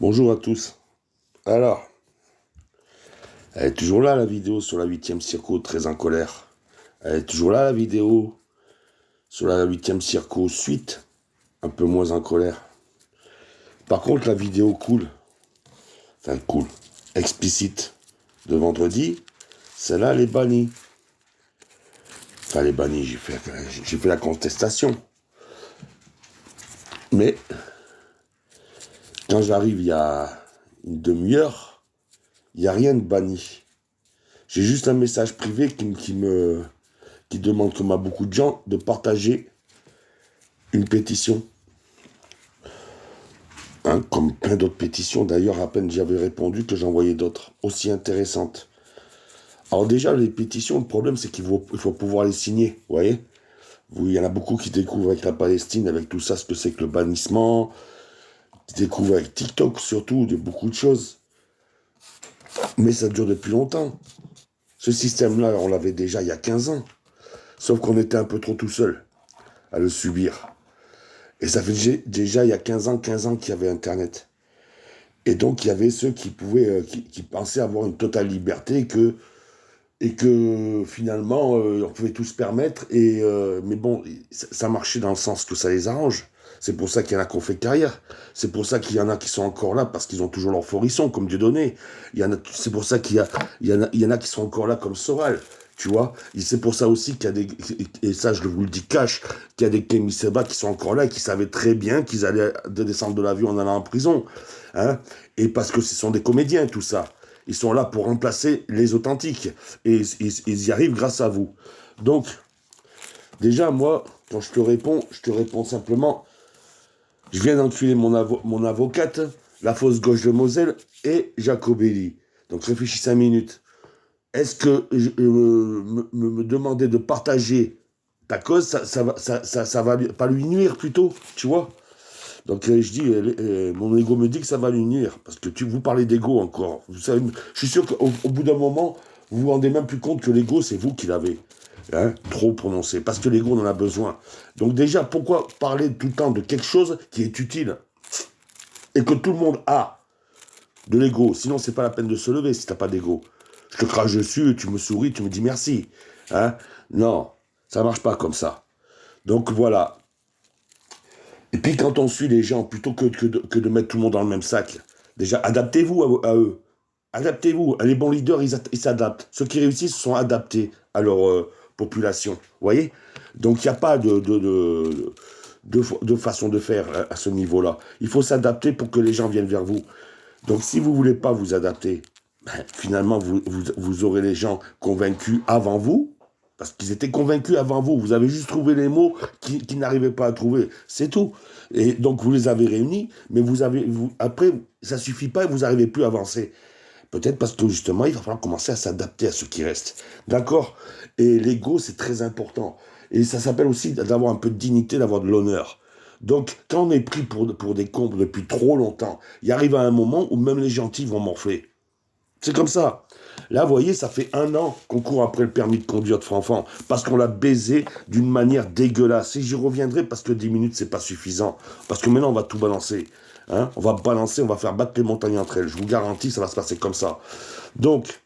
Bonjour à tous. Alors, elle est toujours là la vidéo sur la 8e circo, très en colère. Elle est toujours là la vidéo sur la 8e circo, suite, un peu moins en colère. Par contre, la vidéo cool, explicite, de vendredi, celle-là, elle est bannie. Enfin, elle est bannie, j'ai fait la contestation. Mais, quand j'arrive il y a une demi-heure, il n'y a rien de banni. J'ai juste un message privé qui demande, comme à beaucoup de gens, de partager une pétition. Comme plein d'autres pétitions, d'ailleurs, à peine j'avais répondu que j'envoyais d'autres, aussi intéressantes. Alors déjà, les pétitions, le problème, c'est qu'il faut pouvoir les signer, vous voyez. Il y en a beaucoup qui découvrent avec la Palestine, avec tout ça, ce que c'est que le bannissement, qui découvrent avec TikTok surtout, beaucoup de choses. Mais ça dure depuis longtemps. Ce système-là, on l'avait déjà il y a 15 ans. Sauf qu'on était un peu trop tout seul à le subir. Et ça fait déjà il y a 15 ans qu'il y avait Internet. Et donc il y avait ceux qui pouvaient, qui pensaient avoir une totale liberté et que finalement on pouvait tout se permettre. Mais bon, ça marchait dans le sens que ça les arrange. C'est pour ça qu'il y en a qui ont fait carrière. C'est pour ça qu'il y en a qui sont encore là parce qu'ils ont toujours leur forisson, comme Dieudonné. C'est pour ça qu'il y en a qui sont encore là comme Soral. Tu vois, et c'est pour ça aussi qu'il y a des, et ça je vous le dis cash, qu'il y a des Kémy Séba qui sont encore là et qui savaient très bien qu'ils allaient descendre de l'avion en allant en prison. Hein, et parce que ce sont des comédiens, tout ça. Ils sont là pour remplacer les authentiques. Et ils y arrivent grâce à vous. Donc, déjà, moi, quand je te réponds simplement, je viens d'enculer mon avocate, la fausse gauche de Moselle et Jacobelli. Donc réfléchis 5 minutes. Est-ce que me demander de partager ta cause, ça va pas lui nuire plutôt, tu vois? Donc je dis, mon ego me dit que ça va lui nuire, parce que vous parlez d'ego encore. Vous savez, je suis sûr qu'au bout d'un moment, vous vous rendez même plus compte que l'ego, c'est vous qui l'avez. Hein, trop prononcé, parce que l'ego, on en a besoin. Donc déjà, pourquoi parler tout le temps de quelque chose qui est utile et que tout le monde a de l'ego? Sinon, c'est pas la peine de se lever si t'as pas d'ego. Je te crache dessus, tu me souris, tu me dis merci. Hein, non, ça marche pas comme ça. Donc voilà. Et puis quand on suit les gens, plutôt que de mettre tout le monde dans le même sac, déjà, adaptez-vous à eux. Adaptez-vous. Les bons leaders, ils s'adaptent. Ceux qui réussissent sont adaptés à leur population. Vous voyez? Donc il n'y a pas de façon de faire à ce niveau-là. Il faut s'adapter pour que les gens viennent vers vous. Donc si vous ne voulez pas vous adapter, finalement, vous aurez les gens convaincus avant vous, parce qu'ils étaient convaincus avant vous. Vous avez juste trouvé les mots qu'ils n'arrivaient pas à trouver. C'est tout. Et donc, vous les avez réunis, mais après, ça suffit pas et vous n'arrivez plus à avancer. Peut-être parce que, justement, il va falloir commencer à s'adapter à ce qui reste. D'accord? Et l'ego, c'est très important. Et ça s'appelle aussi d'avoir un peu de dignité, d'avoir de l'honneur. Donc, quand on est pris pour des cons depuis trop longtemps, il arrive à un moment où même les gentils vont morfler. C'est comme ça. Là, vous voyez, ça fait 1 an qu'on court après le permis de conduire de Franfan, parce qu'on l'a baisé d'une manière dégueulasse. Et j'y reviendrai parce que 10 minutes, c'est pas suffisant. Parce que maintenant, on va tout balancer. Hein, on va balancer, on va faire battre les montagnes entre elles. Je vous garantis, ça va se passer comme ça. Donc,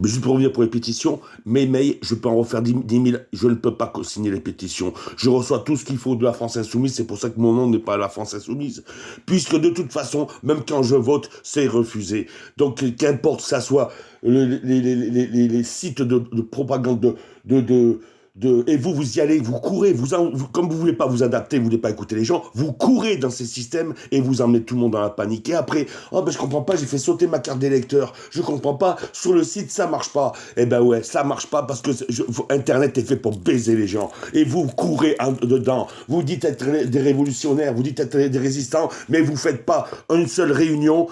juste pour revenir pour les pétitions, mes mails, je peux en refaire 10 000, je ne peux pas signer les pétitions. Je reçois tout ce qu'il faut de la France Insoumise, c'est pour ça que mon nom n'est pas la France Insoumise. Puisque de toute façon, même quand je vote, c'est refusé. Donc qu'importe que ça soit les sites de propagande et vous y allez, vous courez, comme vous voulez pas vous adapter, vous voulez pas écouter les gens, vous courez dans ces systèmes et vous emmenez tout le monde dans la panique. Et après, oh ben je comprends pas, j'ai fait sauter ma carte d'électeur, je comprends pas, sur le site ça marche pas. Eh ben ouais, ça marche pas parce que Internet est fait pour baiser les gens. Et vous courez dedans, vous dites être des révolutionnaires, vous dites être des résistants, mais vous faites pas une seule réunion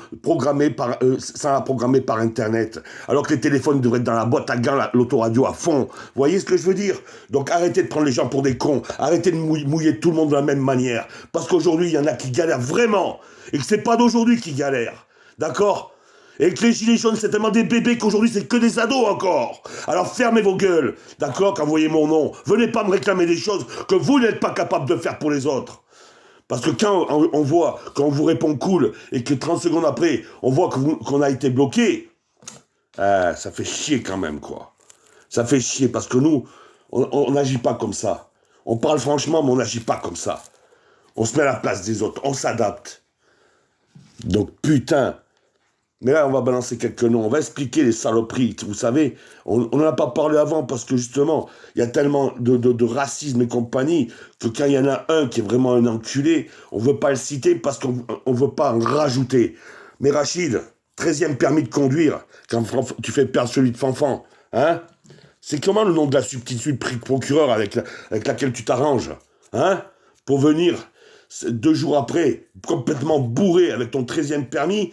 sans la programmer par Internet. Alors que les téléphones devraient être dans la boîte à gants, l'autoradio à fond. Vous voyez ce que je veux dire? Donc arrêtez de prendre les gens pour des cons, arrêtez de mouiller tout le monde de la même manière, parce qu'aujourd'hui il y en a qui galèrent vraiment, et que c'est pas d'aujourd'hui qui galèrent, d'accord? Et que les gilets jaunes c'est tellement des bébés qu'aujourd'hui c'est que des ados encore. Alors fermez vos gueules, d'accord, quand vous voyez mon nom, venez pas me réclamer des choses que vous n'êtes pas capable de faire pour les autres. Parce que quand on voit, quand on vous répond cool, et que 30 secondes après, on voit qu'on a été bloqué, ça fait chier quand même, quoi. Ça fait chier, parce que nous, on n'agit pas comme ça. On parle franchement, mais on n'agit pas comme ça. On se met à la place des autres, on s'adapte. Donc, putain. Mais là, on va balancer quelques noms, on va expliquer les saloperies. Vous savez, on n'en a pas parlé avant parce que justement, il y a tellement de racisme et compagnie que quand il y en a un qui est vraiment un enculé, on ne veut pas le citer parce qu'on ne veut pas en rajouter. Mais Rachid, 13e permis de conduire, quand tu fais perdre celui de Fanfan, hein? C'est comment le nom de la substitut procureur avec laquelle tu t'arranges, hein? Pour venir 2 jours après, complètement bourré avec ton 13e permis,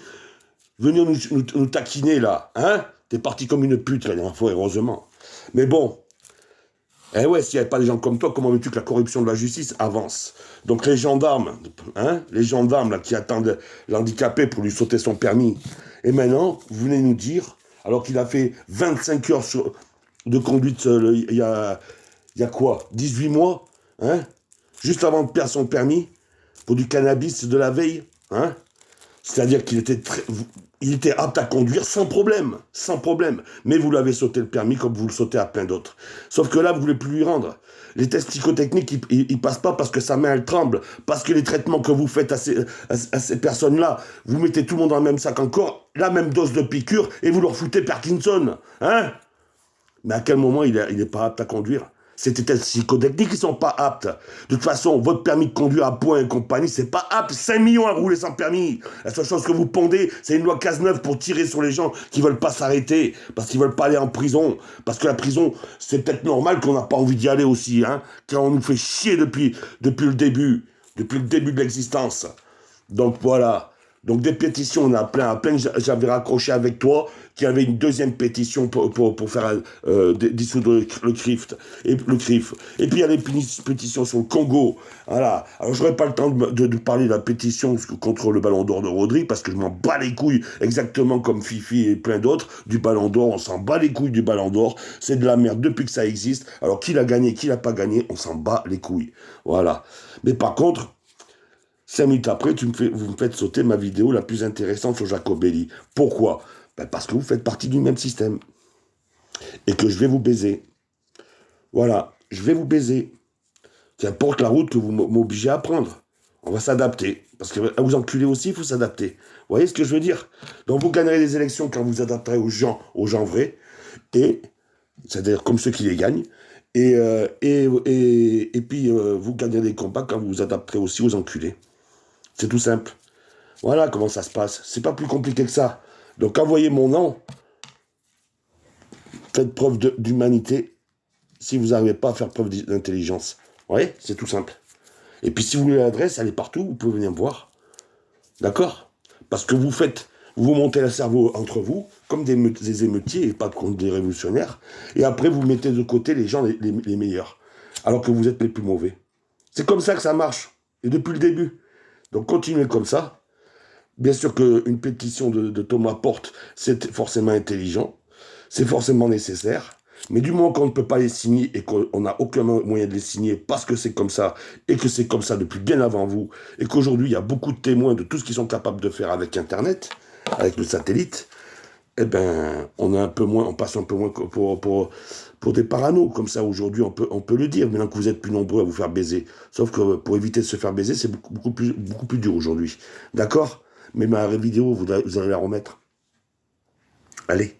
venir nous taquiner, là, hein? T'es parti comme une pute, la dernière fois, heureusement. Mais bon, eh ouais, s'il n'y avait pas des gens comme toi, comment veux-tu que la corruption de la justice avance? Donc les gendarmes, hein? Les gendarmes, là, qui attendent l'handicapé pour lui sauter son permis. Et maintenant, vous venez nous dire, alors qu'il a fait 25 heures de conduite, il y a quoi? 18 mois, hein? Juste avant de perdre son permis, pour du cannabis de la veille, hein? C'est-à-dire qu'il était apte à conduire sans problème, sans problème. Mais vous l'avez sauté le permis comme vous le sautez à plein d'autres. Sauf que là, vous ne voulez plus lui rendre. Les tests psychotechniques, ils passent pas parce que sa main, elle tremble. Parce que les traitements que vous faites à ces personnes-là, vous mettez tout le monde dans le même sac encore, la même dose de piqûre, et vous leur foutez Parkinson. Hein? Mais à quel moment il n'est pas apte à conduire? C'est des tests psychotechniques qui sont pas aptes. De toute façon, votre permis de conduire à points et compagnie, c'est pas apte. 5 millions à rouler sans permis. La seule chose que vous pondez, c'est une loi Cazeneuve pour tirer sur les gens qui veulent pas s'arrêter, parce qu'ils veulent pas aller en prison. Parce que la prison, c'est peut-être normal qu'on n'a pas envie d'y aller aussi, hein, quand on nous fait chier depuis le début de l'existence. Donc voilà. Donc des pétitions, on a plein. J'avais raccroché avec toi qu'il y avait une deuxième pétition pour faire dissoudre le CRIF. Et puis il y a les pétitions sur le Congo. Voilà. Alors j'aurais pas le temps de parler de la pétition contre le Ballon d'Or de Rodri, parce que je m'en bats les couilles, exactement comme Fifi et plein d'autres, du Ballon d'Or. On s'en bat les couilles du Ballon d'Or. C'est de la merde depuis que ça existe. Alors qui l'a gagné, qui l'a pas gagné, on s'en bat les couilles. Voilà. Mais par contre, 5 minutes après, vous me faites sauter ma vidéo la plus intéressante sur Jacobelli. Pourquoi? Parce que vous faites partie du même système. Et que je vais vous baiser. Voilà, je vais vous baiser. Qu'importe la route que vous m'obligez à prendre. On va s'adapter. Parce que à vous enculer aussi, il faut s'adapter. Vous voyez ce que je veux dire? Donc vous gagnerez les élections quand vous adapterez aux gens vrais. Et, c'est-à-dire comme ceux qui les gagnent. Et puis vous gagnerez des combats quand vous vous adapterez aussi aux enculés. C'est tout simple. Voilà comment ça se passe. C'est pas plus compliqué que ça. Donc envoyez mon nom. Faites preuve d'humanité si vous n'arrivez pas à faire preuve d'intelligence. Vous voyez? C'est tout simple. Et puis si vous voulez l'adresse, elle est partout, vous pouvez venir me voir. D'accord? Parce que vous montez le cerveau entre vous, comme des émeutiers et pas comme des révolutionnaires. Et après, vous mettez de côté les gens les meilleurs. Alors que vous êtes les plus mauvais. C'est comme ça que ça marche. Et depuis le début. Donc continuez comme ça. Bien sûr qu'une pétition de Thomas Porte, c'est forcément intelligent, c'est forcément nécessaire, mais du moment qu'on ne peut pas les signer et qu'on n'a aucun moyen de les signer parce que c'est comme ça, et que c'est comme ça depuis bien avant vous, et qu'aujourd'hui il y a beaucoup de témoins de tout ce qu'ils sont capables de faire avec Internet, avec le satellite, eh ben on passe un peu moins pour des paranos. Comme ça aujourd'hui on peut le dire, maintenant que vous êtes plus nombreux à vous faire baiser. Sauf que pour éviter de se faire baiser, c'est beaucoup plus dur aujourd'hui. D'accord? Mais ma vidéo, vous allez la remettre. Allez.